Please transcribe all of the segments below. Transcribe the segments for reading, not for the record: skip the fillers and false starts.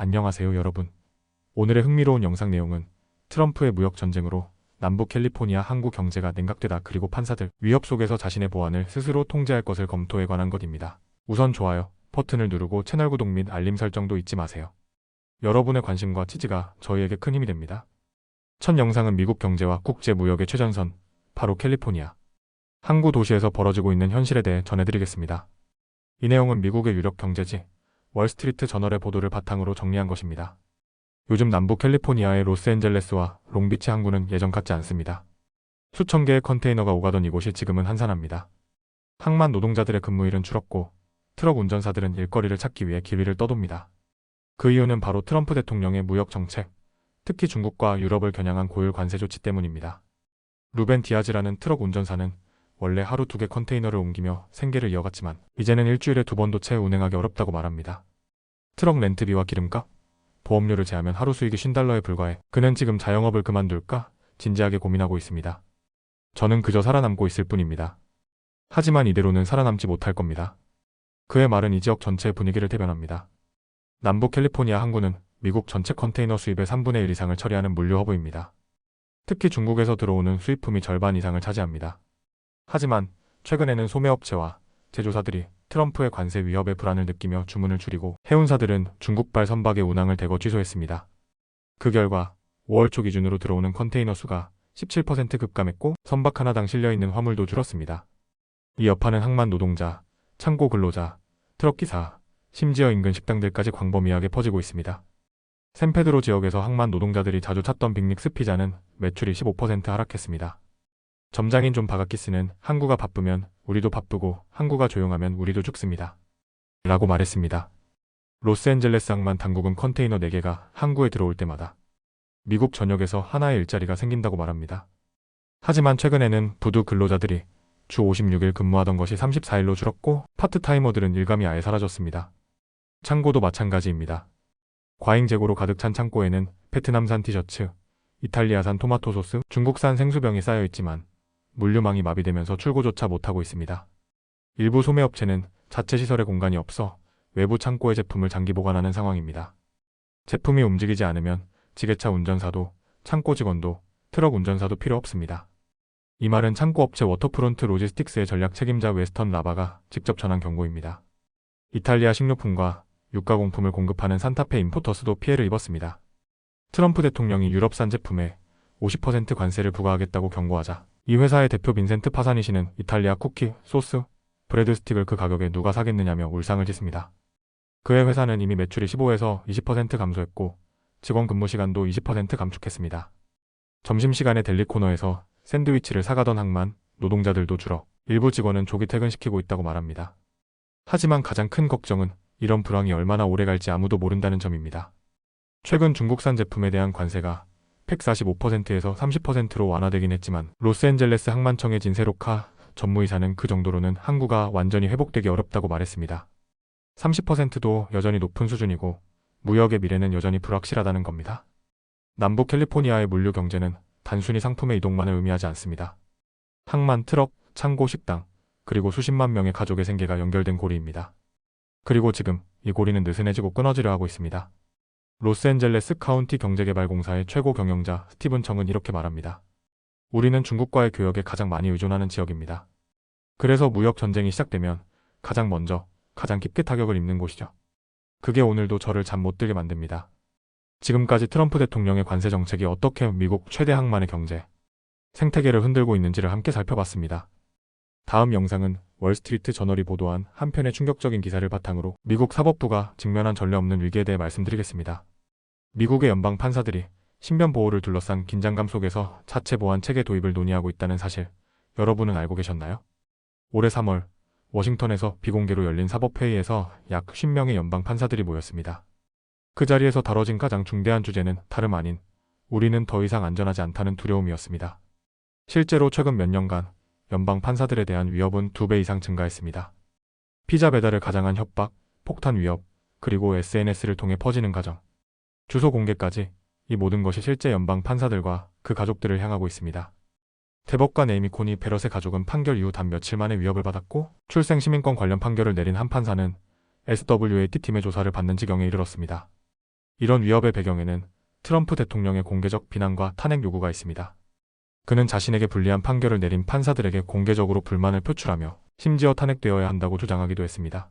안녕하세요 여러분. 오늘의 흥미로운 영상 내용은 트럼프의 무역 전쟁으로 남부 캘리포니아 항구 경제가 냉각되다 그리고 판사들 위협 속에서 자신의 보안을 스스로 통제할 것을 검토에 관한 것입니다. 우선 좋아요 버튼을 누르고 채널 구독 및 알림 설정도 잊지 마세요. 여러분의 관심과 지지가 저희에게 큰 힘이 됩니다. 첫 영상은 미국 경제와 국제 무역의 최전선, 바로 캘리포니아 항구 도시에서 벌어지고 있는 현실에 대해 전해드리겠습니다. 이 내용은 미국의 유력 경제지 월스트리트 저널의 보도를 바탕으로 정리한 것입니다. 요즘 남부 캘리포니아의 로스앤젤레스와 롱비치 항구는 예전 같지 않습니다. 수천 개의 컨테이너가 오가던 이곳이 지금은 한산합니다. 항만 노동자들의 근무일은 줄었고 트럭 운전사들은 일거리를 찾기 위해 길 위를 떠돕니다. 그 이유는 바로 트럼프 대통령의 무역 정책, 특히 중국과 유럽을 겨냥한 고율 관세 조치 때문입니다. 루벤 디아즈라는 트럭 운전사는 원래 하루 2개 컨테이너를 옮기며 생계를 이어갔지만 이제는 일주일에 2번도 채 운행하기 어렵다고 말합니다. 트럭 렌트비와 기름값, 보험료를 제하면 하루 수익이 $50에 불과해 그는 지금 자영업을 그만둘까 진지하게 고민하고 있습니다. 저는 그저 살아남고 있을 뿐입니다. 하지만 이대로는 살아남지 못할 겁니다. 그의 말은 이 지역 전체의 분위기를 대변합니다. 남부 캘리포니아 항구는 미국 전체 컨테이너 수입의 3분의 1 이상을 처리하는 물류 허브입니다. 특히 중국에서 들어오는 수입품이 절반 이상을 차지합니다. 하지만 최근에는 소매업체와 제조사들이 트럼프의 관세 위협의 불안을 느끼며 주문을 줄이고 해운사들은 중국발 선박의 운항을 대거 취소했습니다. 그 결과 5월 초 기준으로 들어오는 컨테이너 수가 17% 급감했고 선박 하나당 실려있는 화물도 줄었습니다. 이 여파는 항만 노동자, 창고 근로자, 트럭기사, 심지어 인근 식당들까지 광범위하게 퍼지고 있습니다. 샌페드로 지역에서 항만 노동자들이 자주 찾던 빅릭 스피자는 매출이 15% 하락했습니다. 점장인 존 바가키스는 항구가 바쁘면 우리도 바쁘고 항구가 조용하면 우리도 죽습니다. 라고 말했습니다. 로스앤젤레스 항만 당국은 컨테이너 4개가 항구에 들어올 때마다 미국 전역에서 하나의 일자리가 생긴다고 말합니다. 하지만 최근에는 부두 근로자들이 주 56일 근무하던 것이 34일로 줄었고 파트타이머들은 일감이 아예 사라졌습니다. 창고도 마찬가지입니다. 과잉 재고로 가득 찬 창고에는 베트남산 티셔츠, 이탈리아산 토마토 소스, 중국산 생수병이 쌓여 있지만 물류망이 마비되면서 출고조차 못하고 있습니다. 일부 소매업체는 자체 시설에 공간이 없어 외부 창고에 제품을 장기 보관하는 상황입니다. 제품이 움직이지 않으면 지게차 운전사도, 창고 직원도, 트럭 운전사도 필요 없습니다. 이 말은 창고업체 워터프론트 로지스틱스의 전략 책임자 웨스턴 라바가 직접 전한 경고입니다. 이탈리아 식료품과 유가공품을 공급하는 산타페 임포터스도 피해를 입었습니다. 트럼프 대통령이 유럽산 제품에 50% 관세를 부과하겠다고 경고하자 이 회사의 대표 빈센트 파사니 씨는 이탈리아 쿠키, 소스, 브레드 스틱을 그 가격에 누가 사겠느냐며 울상을 짓습니다. 그의 회사는 이미 매출이 15에서 20% 감소했고 직원 근무 시간도 20% 감축했습니다. 점심시간에 델리 코너에서 샌드위치를 사가던 항만 노동자들도 줄어 일부 직원은 조기 퇴근시키고 있다고 말합니다. 하지만 가장 큰 걱정은 이런 불황이 얼마나 오래 갈지 아무도 모른다는 점입니다. 최근 중국산 제품에 대한 관세가 145%에서 30%로 완화되긴 했지만 로스앤젤레스 항만청의 진세로카 전무이사는 그 정도로는 항구가 완전히 회복되기 어렵다고 말했습니다. 30%도 여전히 높은 수준이고 무역의 미래는 여전히 불확실하다는 겁니다. 남부 캘리포니아의 물류 경제는 단순히 상품의 이동만을 의미하지 않습니다. 항만, 트럭, 창고, 식당, 그리고 수십만 명의 가족의 생계가 연결된 고리입니다. 그리고 지금 이 고리는 느슨해지고 끊어지려 하고 있습니다. 로스앤젤레스 카운티 경제개발공사의 최고 경영자 스티븐 청은 이렇게 말합니다. 우리는 중국과의 교역에 가장 많이 의존하는 지역입니다. 그래서 무역 전쟁이 시작되면 가장 먼저, 가장 깊게 타격을 입는 곳이죠. 그게 오늘도 저를 잠 못 들게 만듭니다. 지금까지 트럼프 대통령의 관세 정책이 어떻게 미국 최대 항만의 경제, 생태계를 흔들고 있는지를 함께 살펴봤습니다. 다음 영상은 월스트리트 저널이 보도한 한 편의 충격적인 기사를 바탕으로 미국 사법부가 직면한 전례 없는 위기에 대해 말씀드리겠습니다. 미국의 연방 판사들이 신변 보호를 둘러싼 긴장감 속에서 자체 보안 체계 도입을 논의하고 있다는 사실, 여러분은 알고 계셨나요? 올해 3월, 워싱턴에서 비공개로 열린 사법회의에서 약 50명의 연방 판사들이 모였습니다. 그 자리에서 다뤄진 가장 중대한 주제는 다름 아닌 우리는 더 이상 안전하지 않다는 두려움이었습니다. 실제로 최근 몇 년간 연방 판사들에 대한 위협은 2배 이상 증가했습니다. 피자 배달을 가장한 협박, 폭탄 위협, 그리고 SNS를 통해 퍼지는 가정, 주소 공개까지 이 모든 것이 실제 연방 판사들과 그 가족들을 향하고 있습니다. 대법관 에이미 코니 베럿의 가족은 판결 이후 단 며칠 만에 위협을 받았고 출생 시민권 관련 판결을 내린 한 판사는 SWAT 팀의 조사를 받는 지경에 이르렀습니다. 이런 위협의 배경에는 트럼프 대통령의 공개적 비난과 탄핵 요구가 있습니다. 그는 자신에게 불리한 판결을 내린 판사들에게 공개적으로 불만을 표출하며 심지어 탄핵되어야 한다고 주장하기도 했습니다.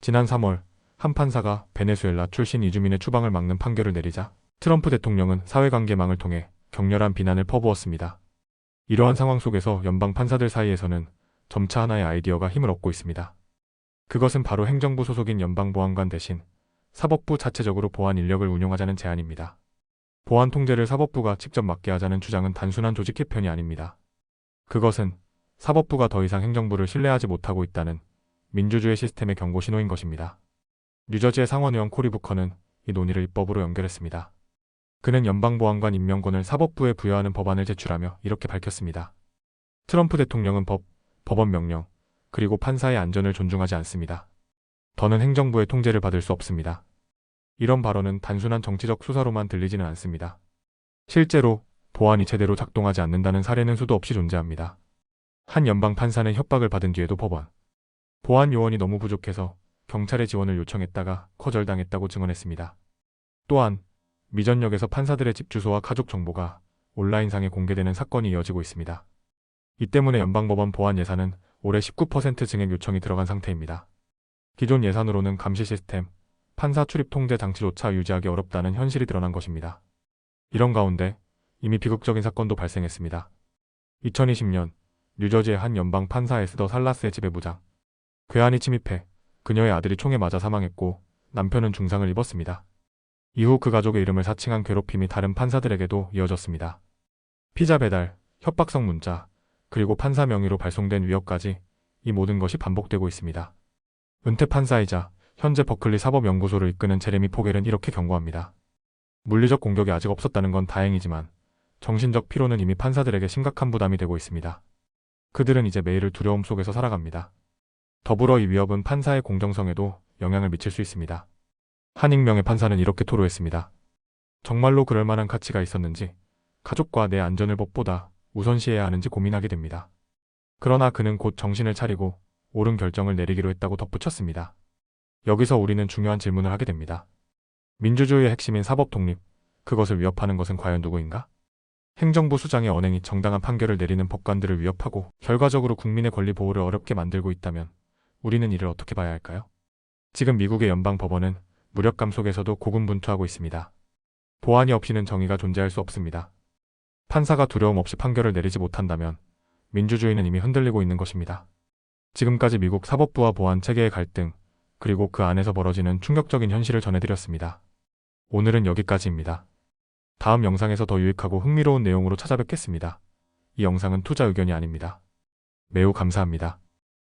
지난 3월 한 판사가 베네수엘라 출신 이주민의 추방을 막는 판결을 내리자 트럼프 대통령은 사회관계망을 통해 격렬한 비난을 퍼부었습니다. 이러한 상황 속에서 연방 판사들 사이에서는 점차 하나의 아이디어가 힘을 얻고 있습니다. 그것은 바로 행정부 소속인 연방보안관 대신 사법부 자체적으로 보안 인력을 운용하자는 제안입니다. 보안 통제를 사법부가 직접 맡게 하자는 주장은 단순한 조직 개편이 아닙니다. 그것은 사법부가 더 이상 행정부를 신뢰하지 못하고 있다는 민주주의 시스템의 경고 신호인 것입니다. 뉴저지의 상원의원 코리 부커는 이 논의를 입법으로 연결했습니다. 그는 연방보안관 임명권을 사법부에 부여하는 법안을 제출하며 이렇게 밝혔습니다. 트럼프 대통령은 법원 명령, 그리고 판사의 안전을 존중하지 않습니다. 더는 행정부의 통제를 받을 수 없습니다. 이런 발언은 단순한 정치적 수사로만 들리지는 않습니다. 실제로 보안이 제대로 작동하지 않는다는 사례는 수도 없이 존재합니다. 한 연방 판사는 협박을 받은 뒤에도 보안 요원이 너무 부족해서 경찰의 지원을 요청했다가 거절당했다고 증언했습니다. 또한 미전역에서 판사들의 집 주소와 가족 정보가 온라인상에 공개되는 사건이 이어지고 있습니다. 이 때문에 연방법원 보안 예산은 올해 19% 증액 요청이 들어간 상태입니다. 기존 예산으로는 감시 시스템, 판사 출입 통제 장치조차 유지하기 어렵다는 현실이 드러난 것입니다. 이런 가운데 이미 비극적인 사건도 발생했습니다. 2020년 뉴저지의 한 연방 판사 에스더 살라스의 집에 무장 괴한이 침입해 그녀의 아들이 총에 맞아 사망했고 남편은 중상을 입었습니다. 이후 그 가족의 이름을 사칭한 괴롭힘이 다른 판사들에게도 이어졌습니다. 피자 배달, 협박성 문자, 그리고 판사 명의로 발송된 위협까지 이 모든 것이 반복되고 있습니다. 은퇴 판사이자 현재 버클리 사법연구소를 이끄는 제레미 포겔은 이렇게 경고합니다. 물리적 공격이 아직 없었다는 건 다행이지만 정신적 피로는 이미 판사들에게 심각한 부담이 되고 있습니다. 그들은 이제 매일을 두려움 속에서 살아갑니다. 더불어 이 위협은 판사의 공정성에도 영향을 미칠 수 있습니다. 한 익명의 판사는 이렇게 토로했습니다. 정말로 그럴 만한 가치가 있었는지, 가족과 내 안전을 법보다 우선시해야 하는지 고민하게 됩니다. 그러나 그는 곧 정신을 차리고 옳은 결정을 내리기로 했다고 덧붙였습니다. 여기서 우리는 중요한 질문을 하게 됩니다. 민주주의의 핵심인 사법 독립, 그것을 위협하는 것은 과연 누구인가? 행정부 수장의 언행이 정당한 판결을 내리는 법관들을 위협하고 결과적으로 국민의 권리 보호를 어렵게 만들고 있다면 우리는 이를 어떻게 봐야 할까요? 지금 미국의 연방법원은 무력감 속에서도 고군분투하고 있습니다. 보안이 없이는 정의가 존재할 수 없습니다. 판사가 두려움 없이 판결을 내리지 못한다면 민주주의는 이미 흔들리고 있는 것입니다. 지금까지 미국 사법부와 보안 체계의 갈등, 그리고 그 안에서 벌어지는 충격적인 현실을 전해드렸습니다. 오늘은 여기까지입니다. 다음 영상에서 더 유익하고 흥미로운 내용으로 찾아뵙겠습니다. 이 영상은 투자 의견이 아닙니다. 매우 감사합니다.